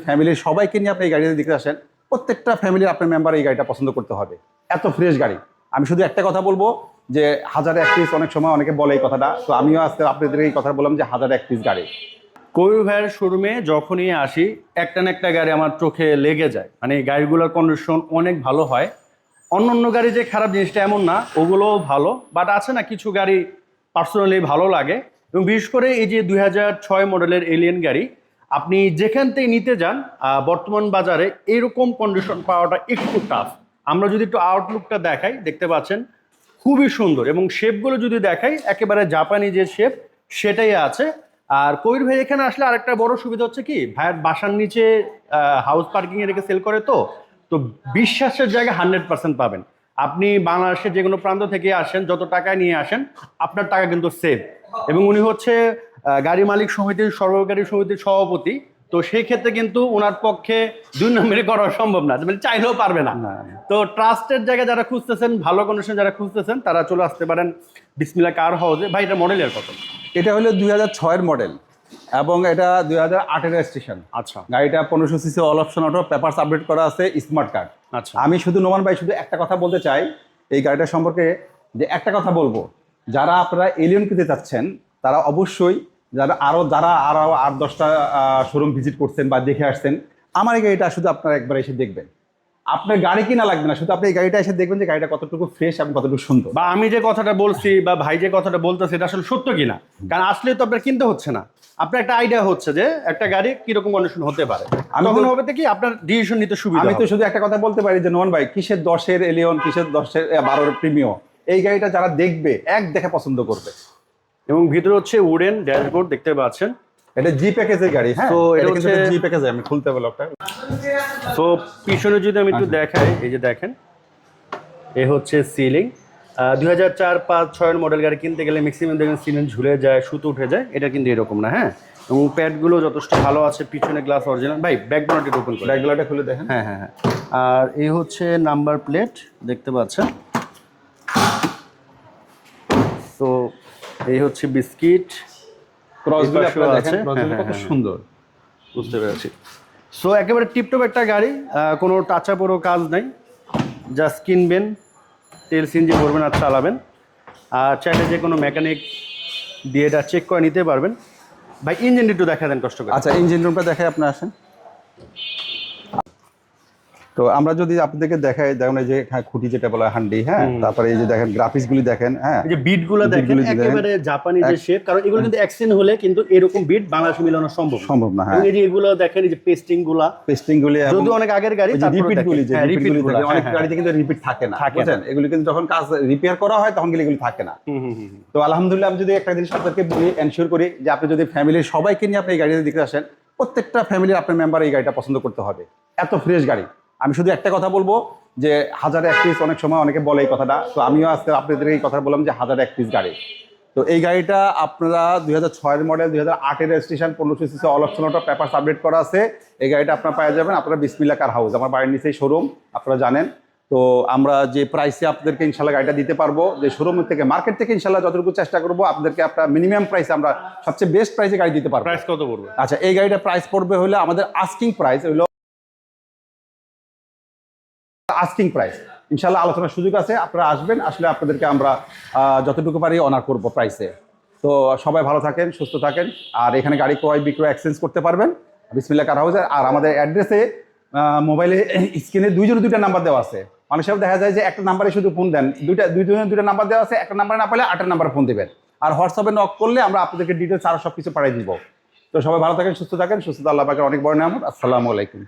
ফ্যামিলির সবাইকে নিয়ে আপনি এই গাড়িতে দেখতে আসেন, প্রত্যেকটা ফ্যামিলির আপনার মেম্বার এই গাড়িটা পছন্দ করতে হবে। এত ফ্রেশ গাড়ি। আমি শুধু একটা কথা বলবো যে হাজারে এক পিস, অনেক সময় অনেকে বলে এই কথাটা, তো আমিও আজকে আপনাদের এই কথা বললাম যে হাজারে এক পিস গাড়ি। কবির ভাইয়ের শোরুমে যখনই আসি একটা না একটা গাড়ি আমার চোখে লেগে যায়, মানে এই গাড়িগুলোর কন্ডিশন অনেক ভালো হয়। অন্য অন্য গাড়ি যে খারাপ জিনিসটা এমন না, ওগুলোও ভালো, বাট আছে না কিছু গাড়ি পার্সোনালি ভালো লাগে। এবং বিশেষ করে এই যে 2006 মডেলের এলিয়েন গাড়ি আপনি যেখান থেকে নিতে যান, বর্তমান বাজারে এরকম কন্ডিশন পাওয়াটা একটু টাফ। আমরা যদি একটু আউটলুকটা দেখাই, দেখতে পাচ্ছেন খুবই সুন্দর, এবং শেপগুলো যদি দেখাই একেবারে জাপানি যে শেপ সেটাই আছে। আর কবির ভাই এখানে আসলে আরেকটা বড় সুবিধা হচ্ছে কি, ভাইয়ের বাসার নিচে হাউস পার্কিং এ রেখে সেল করে, তো তো বিশ্বাসের জায়গায় 100% পাবেন। আপনি বাংলাদেশের যে কোনো প্রান্ত থেকে আসেন, যত টাকায় নিয়ে আসেন আপনার টাকা কিন্তু সেভ। এবং উনি হচ্ছে গাড়ি মালিক সমিতির, সর্বকারী সমিতির সভাপতি, তো সেই ক্ষেত্রে কিন্তু ওনার পক্ষে দুই নম্বরে করা সম্ভব না, মানে চাইলেও পারবে না। তো ট্রাস্টের জায়গায় যারা খুঁজতেছেন, ভালো কন্ডিশন যারা খুঁজতেছেন, তারা চলে আসতে পারেন বিসমিল্লাহ কার হাউসে। ভাই এটা মডেলের কত? এটা হলো 2006-এর মডেল এবং এটা 2008-এর রেজিস্ট্রেশন। আচ্ছা, গাড়িটা 1500 CC all option auto, papers update করা আছে, স্মার্ট কার্ড। আচ্ছা। আমি শুধু নোমান ভাই শুধু একটা কথা বলতে চাই এই গাড়িটা সম্পর্কে, যে একটা কথা বলবো, যারা আপনারা এলিয়ন কিনতে চাচ্ছেন তারা অবশ্যই, যারা আরও 8-10টা শোরুম ভিজিট করছেন বা দেখে আসছেন, আমার এই গাড়িটা শুধু আপনারা একবার এসে দেখবেন। আপনার গাড়ি কিনা লাগবে না, শুধু আপনি এই গাড়িটা এসে দেখবেন যে গাড়িটা কতটুকু ফ্রেশ এবং কতটুকু সুন্দর। বা আমি যে কথাটা বলছি বা ভাই যে কথাটা বলতেছে এটা আসলে সত্য কিনা, কারণ আসলে তো আপনার কিনতে হচ্ছে না, আপনার একটা আইডিয়া হচ্ছে যে একটা গাড়ি কিরকম কন্ডিশন হতে পারে, তখন হবে কি আপনার ডিসিশন নিতে সুবিধা। আমি তো শুধু একটা কথা বলতে পারি যে নোমান ভাই, কিসের 10-এর এলিয়ন, কিসের 10-এর 12-এর প্রিমিও, এই গাড়িটা যারা দেখবে এক দেখে পছন্দ করবে। এবং ভিতরে হচ্ছে উডেন ড্যাশবোর্ড দেখতে পাচ্ছেন। এটা জি প্যাকেজের গাড়ি। হ্যাঁ, তো এটা এটা কিন্তু হচ্ছে জি প্যাকেজ। আমি খুলতে বলি একটা। তো পিছনে যদি আমি একটু দেখাই, এই যে দেখেন এ হচ্ছে সিলিং। 2004-5-6 মডেল গাড়ি কিনতে গেলে ম্যাক্সিমাম দেখবেন সিলিং ঝুলে যায়, সুতো উঠে যায়, এটা কিন্তু এরকম না। হ্যাঁ, এবং প্যাডগুলো যথেষ্ট ভালো আছে, পিছনে গ্লাস অরিজিনাল। ভাই ব্যাক বোনেটটা ওপেন করে, ব্যাকগুলোটা খুলে দেখেন। হ্যাঁ হ্যাঁ হ্যাঁ। আর এই হচ্ছে নাম্বার প্লেট দেখতে পাচ্ছেন। তো এই হচ্ছে বিস্কিট ক্রসগুলো আপনারা দেখেন, আছে, ক্রসগুলো কত সুন্দর। বুঝতে পেরেছি। সো একেবারে টিপটপ একটা গাড়ি, কোনো টাচা পুরো কাজ নাই, জাস্ট কিনবেন, তেল সিএনজি ভরবেন আর চালাবেন। আর চাইলে যে কোনো মেকানিক দিয়ে এটা চেক করে নিতে পারবেন। ভাই ইঞ্জিন একটু দেখা দেন কষ্ট করে। আচ্ছা, ইঞ্জিন রুমটা দেখাই, আপনি আসেন। তো আমরা যদি আপনাদেরকে দেখাই, দেখুন এই যে খুঁটি যেটা বলা হয় হান্ডি, হ্যাঁ, তারপরে এই যে দেখেন গ্রাফিক্স গুলি দেখেন, হ্যাঁ, এই যে বিটগুলো দেখেন একেবারে জাপানি যে শেপ, কারণ এগুলো কিন্তু অ্যাক্সেন্ট হলে কিন্তু এরকম বিট বাংলাদেশে মিলানো সম্ভব না। হ্যাঁ, এই যে এগুলো দেখেন, এই যে পেস্টিং গুলি যদি অনেক আগের গাড়ি, রিপিট গুলি, যে রিপিট গুলি অনেক হ্যাঁ, গাড়িতে কিন্তু রিপিট থাকে না, বুঝছেন? এগুলো কিন্তু যখন কাজ রিপেয়ার করা হয় তখন এগুলো থাকে না। তো আলহামদুলিল্লাহ, আমি যদি একটা জিনিস আপনাদেরকে বলি, এনশিওর করি যে আপনি যদি ফ্যামিলির সবাইকে নিয়ে আপনি এই গাড়িতে দেখতে আসেন, প্রত্যেকটা ফ্যামিলির আপনার মেম্বার এই গাড়িটা পছন্দ করতে হবে। এত ফ্রেশ গাড়ি। আমি শুধু একটা কথা বলবো যে হাজারে এক পিস, অনেক সময় অনেকে বলে এই কথাটা, তো আমিও আজকে আপনাদের এই কথা বললাম যে হাজারে এক পিস গাড়ি। তো এই গাড়িটা আপনারা 2006-এর মডেল, 2008-এর registration, 1500 CC all option auto, papers update করা আছে। এই গাড়িটা আপনারা পেয়ে যাবেন আপনারা বিসমিল্লাহ কার হাউস, আমার বাড়ির নিচেই শোরুম, আপনারা জানেন। তো আমরা যে প্রাইসে আপনাদেরকে ইনশাল্লাহ গাড়িটা দিতে পারবো, যে শোরুম থেকে, মার্কেট থেকে ইনশাল্লাহ যতটুকু চেষ্টা করবো আপনাদেরকে আপনার মিনিমাম প্রাইসে, আমরা সবচেয়ে বেস্ট প্রাইসে গাড়ি দিতে পারবো। প্রাইস কত পড়বে? আচ্ছা, এই গাড়িটা প্রাইস পড়বে হলে আমাদের আস্কিং প্রাইস হলো, আস্কিং প্রাইস ইনশাল্লাহ আলোচনার সুযোগ আছে, আপনারা আসবেন, আসলে আপনাদেরকে আমরা যতটুকু পারি অনার করবো প্রাইসে। তো সবাই ভালো থাকেন, সুস্থ থাকেন, আর এখানে গাড়ি ক্রয় বিক্রয় এক্সচেঞ্জ করতে পারবেন বিসমিল্লাহ কার হাউসে। আর আমাদের অ্যাড্রেসে মোবাইলে স্ক্রিনে দুইটা নাম্বার দেওয়া আছে। অনেক সময় দেখা যায় যে একটা নাম্বারে শুধু ফোন দেন, দুইটা নাম্বার দেওয়া আছে, একটা নাম্বার না পেলে 8 নাম্বার ফোন দেবেন, আর হোয়াটসঅ্যাপে নক করলে আমরা আপনাদেরকে ডিটেলস আরও সব কিছু পাঠিয়ে দিব। তো সবাই ভালো থাকেন, সুস্থ থাকেন, সুস্থতা আল্লাহ পাকের অনেক বড় নিয়ামত। আসসালামু আলাইকুম।